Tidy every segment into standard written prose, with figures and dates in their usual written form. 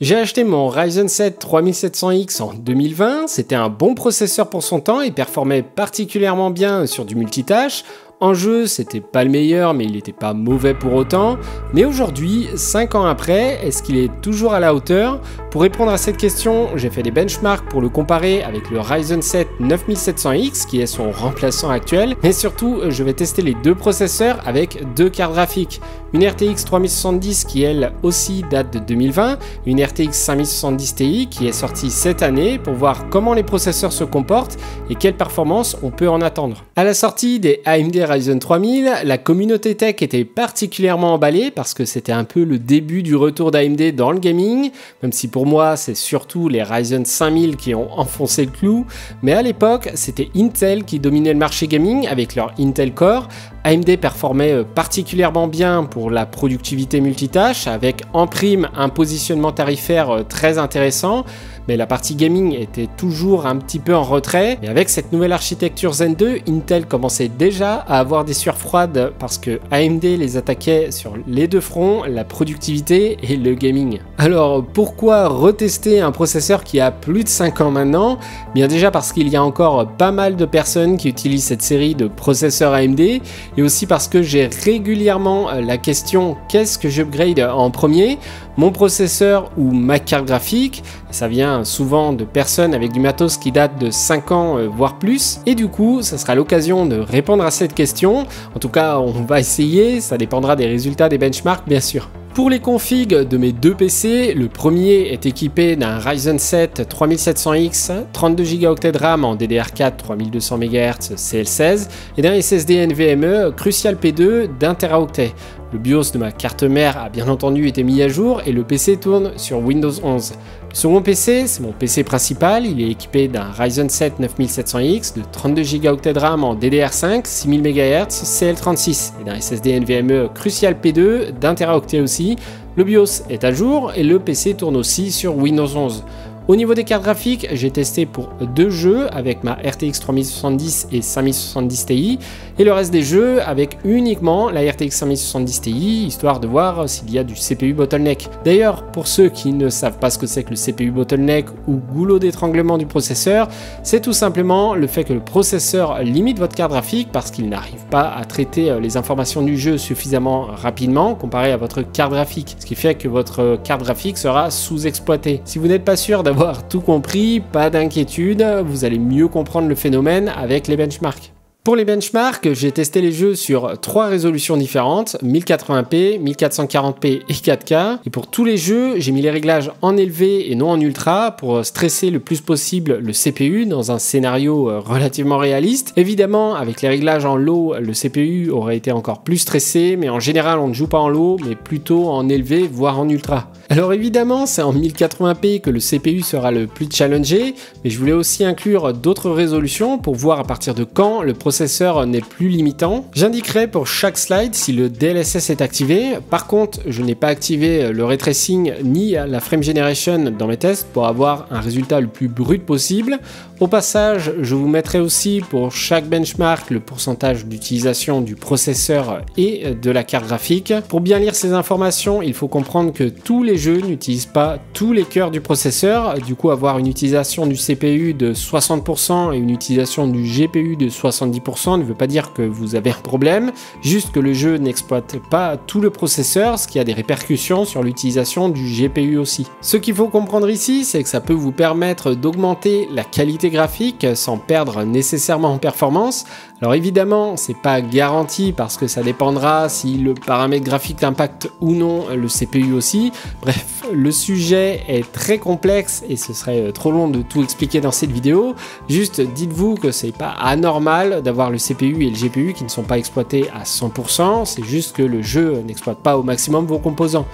J'ai acheté mon Ryzen 7 3700X en 2020, c'était un bon processeur pour son temps et performait particulièrement bien sur du multitâche. En jeu, c'était pas le meilleur, mais il n'était pas mauvais pour autant. Mais aujourd'hui, 5 ans après, est-ce qu'il est toujours à la hauteur? Pour répondre à cette question, j'ai fait des benchmarks pour le comparer avec le Ryzen 7 9700X, qui est son remplaçant actuel. Mais surtout, je vais tester les deux processeurs avec deux cartes graphiques. Une RTX 3070 qui, elle aussi, date de 2020. Une RTX 5070 Ti qui est sortie cette année pour voir comment les processeurs se comportent et quelles performances on peut en attendre. À la sortie des AMD Ryzen 3000, la communauté tech était particulièrement emballée parce que c'était un peu le début du retour d'AMD dans le gaming, même si pour moi c'est surtout les Ryzen 5000 qui ont enfoncé le clou, mais à l'époque c'était Intel qui dominait le marché gaming avec leur Intel Core. AMD performait particulièrement bien pour la productivité multitâche avec en prime un positionnement tarifaire très intéressant, mais la partie gaming était toujours un petit peu en retrait. Et avec cette nouvelle architecture Zen 2, Intel commençait déjà à avoir des sueurs froides parce que AMD les attaquait sur les deux fronts, la productivité et le gaming. Alors pourquoi retester un processeur qui a plus de 5 ans maintenant? Bien déjà parce qu'il y a encore pas mal de personnes qui utilisent cette série de processeurs AMD et aussi parce que j'ai régulièrement la question qu'est-ce que j'upgrade en premier? Mon processeur ou ma carte graphique? Ça vient souvent de personnes avec du matos qui date de 5 ans voire plus, et du coup ça sera l'occasion de répondre à cette question. En tout cas on va essayer, ça dépendra des résultats des benchmarks bien sûr. Pour les configs de mes deux PC, le premier est équipé d'un Ryzen 7 3700X, 32 Go de RAM en DDR4 3200 MHz CL16 et d'un SSD NVMe Crucial P2 d'1 Teraoctet. Le BIOS de ma carte mère a bien entendu été mis à jour et le PC tourne sur Windows 11. Le second PC, c'est mon PC principal, il est équipé d'un Ryzen 7 9700X de 32 Go de RAM en DDR5 6000 MHz CL36 et d'un SSD NVMe Crucial P2 d'1 Teraoctet aussi. Le BIOS est à jour et le PC tourne aussi sur Windows 11. Au niveau des cartes graphiques, j'ai testé pour deux jeux avec ma RTX 3070 et 5070 Ti et le reste des jeux avec uniquement la RTX 5070 Ti histoire de voir s'il y a du CPU bottleneck. D'ailleurs, pour ceux qui ne savent pas ce que c'est que le CPU bottleneck ou goulot d'étranglement du processeur, c'est tout simplement le fait que le processeur limite votre carte graphique parce qu'il n'arrive pas à traiter les informations du jeu suffisamment rapidement comparé à votre carte graphique, ce qui fait que votre carte graphique sera sous-exploitée. Si vous n'êtes pas sûr d'avoir tout compris, pas d'inquiétude, vous allez mieux comprendre le phénomène avec les benchmarks. Pour les benchmarks, j'ai testé les jeux sur 3 résolutions différentes, 1080p, 1440p et 4K. Et pour tous les jeux, j'ai mis les réglages en élevé et non en ultra pour stresser le plus possible le CPU dans un scénario relativement réaliste. Évidemment, avec les réglages en low, le CPU aurait été encore plus stressé, mais en général, on ne joue pas en low, mais plutôt en élevé, voire en ultra. Alors évidemment, c'est en 1080p que le CPU sera le plus challengé, mais je voulais aussi inclure d'autres résolutions pour voir à partir de quand le processeur n'est plus limitant. J'indiquerai pour chaque slide si le DLSS est activé. Par contre, je n'ai pas activé le ray tracing ni la frame generation dans mes tests pour avoir un résultat le plus brut possible. Au passage, je vous mettrai aussi pour chaque benchmark le pourcentage d'utilisation du processeur et de la carte graphique. Pour bien lire ces informations, il faut comprendre que tous les jeux n'utilisent pas tous les cœurs du processeur. Du coup, avoir une utilisation du CPU de 60% et une utilisation du GPU de 70% ne veut pas dire que vous avez un problème, juste que le jeu n'exploite pas tout le processeur, ce qui a des répercussions sur l'utilisation du GPU aussi. Ce qu'il faut comprendre ici, c'est que ça peut vous permettre d'augmenter la qualité graphique sans perdre nécessairement en performance. Alors évidemment, c'est pas garanti parce que ça dépendra si le paramètre graphique impacte ou non le CPU aussi. Bref, le sujet est très complexe et ce serait trop long de tout expliquer dans cette vidéo. Juste dites-vous que c'est pas anormal d'avoir le CPU et le GPU qui ne sont pas exploités à 100%, c'est juste que le jeu n'exploite pas au maximum vos composants.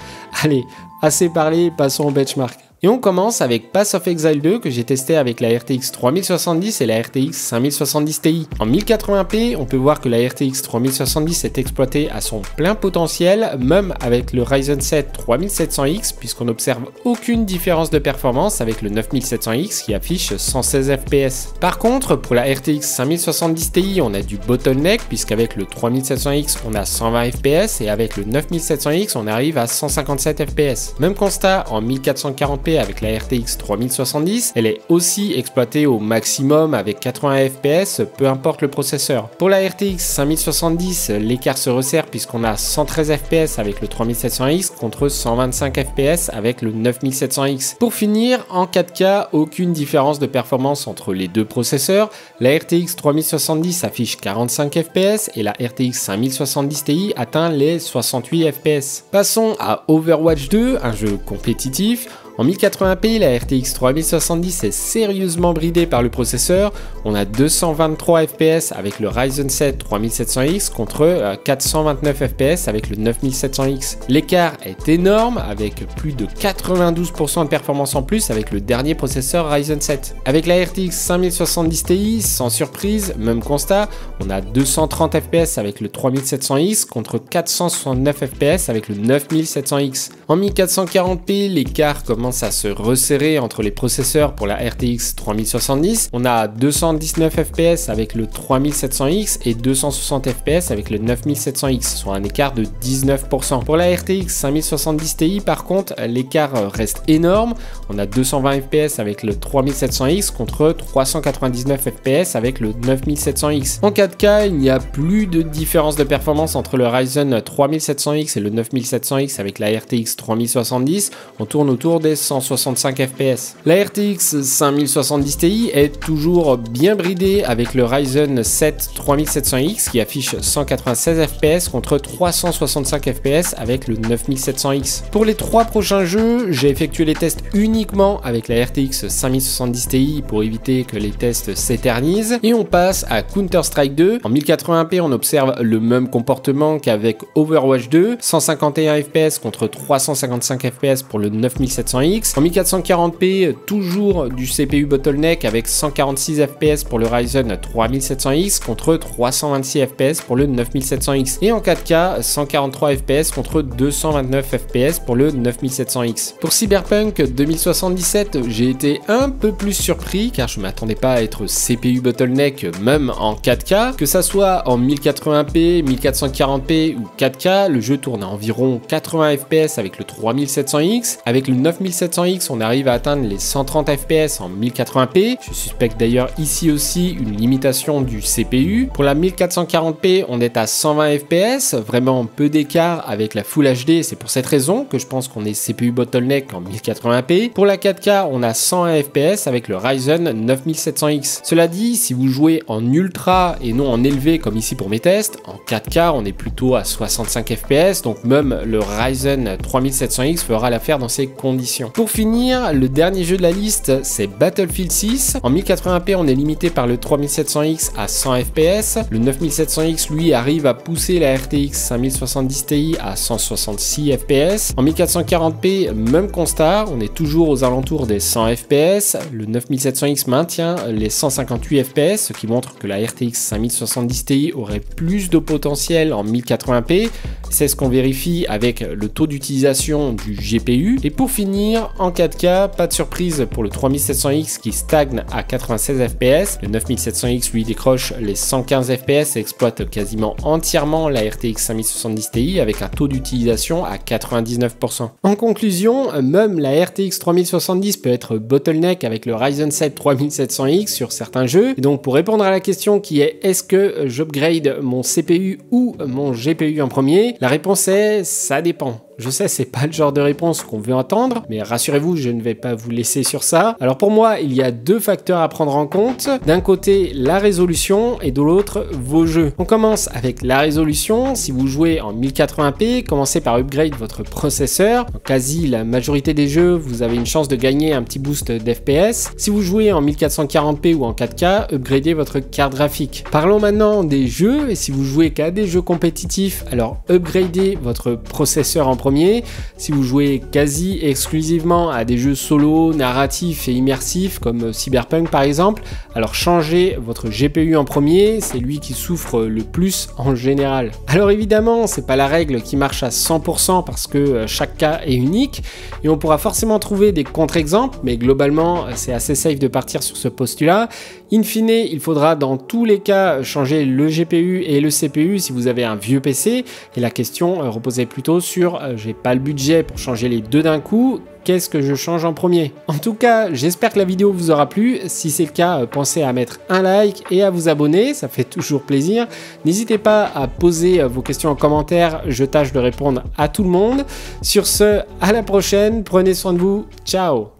Allez, assez parlé, passons au benchmark. Et on commence avec Path of Exile 2 que j'ai testé avec la RTX 3070 et la RTX 5070 Ti. En 1080p, on peut voir que la RTX 3070 est exploitée à son plein potentiel, même avec le Ryzen 7 3700X, puisqu'on n'observe aucune différence de performance avec le 9700X qui affiche 116 fps. Par contre, pour la RTX 5070 Ti, on a du bottleneck, puisqu'avec le 3700X, on a 120 fps et avec le 9700X, on arrive à 157 fps. Même constat en 1440p avec la RTX 3070, elle est aussi exploitée au maximum avec 80 fps, peu importe le processeur. Pour la RTX 5070, l'écart se resserre puisqu'on a 113 fps avec le 3700X contre 125 fps avec le 9700X. Pour finir, en 4K, aucune différence de performance entre les deux processeurs. La RTX 3070 affiche 45 fps et la RTX 5070 Ti atteint les 68 fps. Passons à Overwatch 2, un jeu compétitif. En 1080p, la RTX 3070 est sérieusement bridée par le processeur. On a 223 fps avec le Ryzen 7 3700X contre 429 fps avec le 9700X. L'écart est énorme avec plus de 92% de performance en plus avec le dernier processeur Ryzen 7. Avec la RTX 5070 Ti, sans surprise, même constat, on a 230 fps avec le 3700X contre 469 fps avec le 9700X. En 1440p, l'écart commence à se resserrer entre les processeurs pour la RTX 3070. On a 219 fps avec le 3700X et 260 fps avec le 9700X, soit un écart de 19%. Pour la RTX 5070 Ti, par contre, l'écart reste énorme. On a 220 fps avec le 3700X contre 399 fps avec le 9700X. En 4K, il n'y a plus de différence de performance entre le Ryzen 3700X et le 9700X avec la RTX 3070. On tourne autour des 165 fps. La RTX 5070 Ti est toujours bien bridée avec le Ryzen 7 3700X qui affiche 196 fps contre 365 fps avec le 9700X. Pour les 3 prochains jeux, j'ai effectué les tests uniquement avec la RTX 5070 Ti pour éviter que les tests s'éternisent. Et on passe à Counter-Strike 2. En 1080p, on observe le même comportement qu'avec Overwatch 2. 151 fps contre 355 fps pour le 9700X. En 1440p, toujours du CPU bottleneck avec 146 fps pour le Ryzen 3700X contre 326 fps pour le 9700X. Et en 4K, 143 fps contre 229 fps pour le 9700X. Pour Cyberpunk 2077, j'ai été un peu plus surpris car je ne m'attendais pas à être CPU bottleneck même en 4K. Que ça soit en 1080p, 1440p ou 4K, le jeu tourne à environ 80 fps avec le 3700X. Avec le 9700X, on arrive à atteindre les 130 fps en 1080p. Je suspecte d'ailleurs ici aussi une limitation du CPU. Pour la 1440p, on est à 120 fps, vraiment peu d'écart avec la Full HD. C'est pour cette raison que je pense qu'on est CPU bottleneck en 1080p. Pour la 4K, on a 101 fps avec le Ryzen 9700X. Cela dit, si vous jouez en ultra et non en élevé comme ici pour mes tests, en 4K, on est plutôt à 65 fps, donc même le Ryzen 3700X fera l'affaire dans ces conditions. Pour finir, le dernier jeu de la liste, c'est Battlefield 6. En 1080p, on est limité par le 3700X à 100 fps. Le 9700X, lui, arrive à pousser la RTX 5070 Ti à 166 fps. En 1440p, même constat, on est toujours aux alentours des 100 fps. Le 9700X maintient les 158 fps, ce qui montre que la RTX 5070 Ti aurait plus de potentiel en 1080p. C'est ce qu'on vérifie avec le taux d'utilisation du GPU. Et pour finir, en 4K, pas de surprise pour le 3700X qui stagne à 96 fps. Le 9700X lui décroche les 115 fps et exploite quasiment entièrement la RTX 5070 Ti avec un taux d'utilisation à 99%. En conclusion, même la RTX 3070 peut être bottleneck avec le Ryzen 7 3700X sur certains jeux. Et donc pour répondre à la question qui est est-ce que j'upgrade mon CPU ou mon GPU en premier, la réponse est ça dépend. Je sais, c'est pas le genre de réponse qu'on veut entendre, mais rassurez-vous, je ne vais pas vous laisser sur ça. Alors pour moi, il y a deux facteurs à prendre en compte. D'un côté, la résolution et de l'autre, vos jeux. On commence avec la résolution. Si vous jouez en 1080p, commencez par upgrade votre processeur. En quasi la majorité des jeux, vous avez une chance de gagner un petit boost d'FPS. Si vous jouez en 1440p ou en 4K, upgradez votre carte graphique. Parlons maintenant des jeux, et si vous jouez qu'à des jeux compétitifs, alors upgradez votre processeur en premier. Si vous jouez quasi exclusivement à des jeux solo, narratifs et immersifs comme Cyberpunk par exemple, alors changez votre GPU en premier, c'est lui qui souffre le plus en général. Alors évidemment, c'est pas la règle qui marche à 100% parce que chaque cas est unique et on pourra forcément trouver des contre-exemples, mais globalement, c'est assez safe de partir sur ce postulat. In fine, il faudra dans tous les cas changer le GPU et le CPU si vous avez un vieux PC. Et la question reposait plutôt sur j'ai pas le budget pour changer les deux d'un coup, qu'est-ce que je change en premier? En tout cas, j'espère que la vidéo vous aura plu. Si c'est le cas, pensez à mettre un like et à vous abonner, ça fait toujours plaisir. N'hésitez pas à poser vos questions en commentaire, je tâche de répondre à tout le monde. Sur ce, à la prochaine, prenez soin de vous, ciao!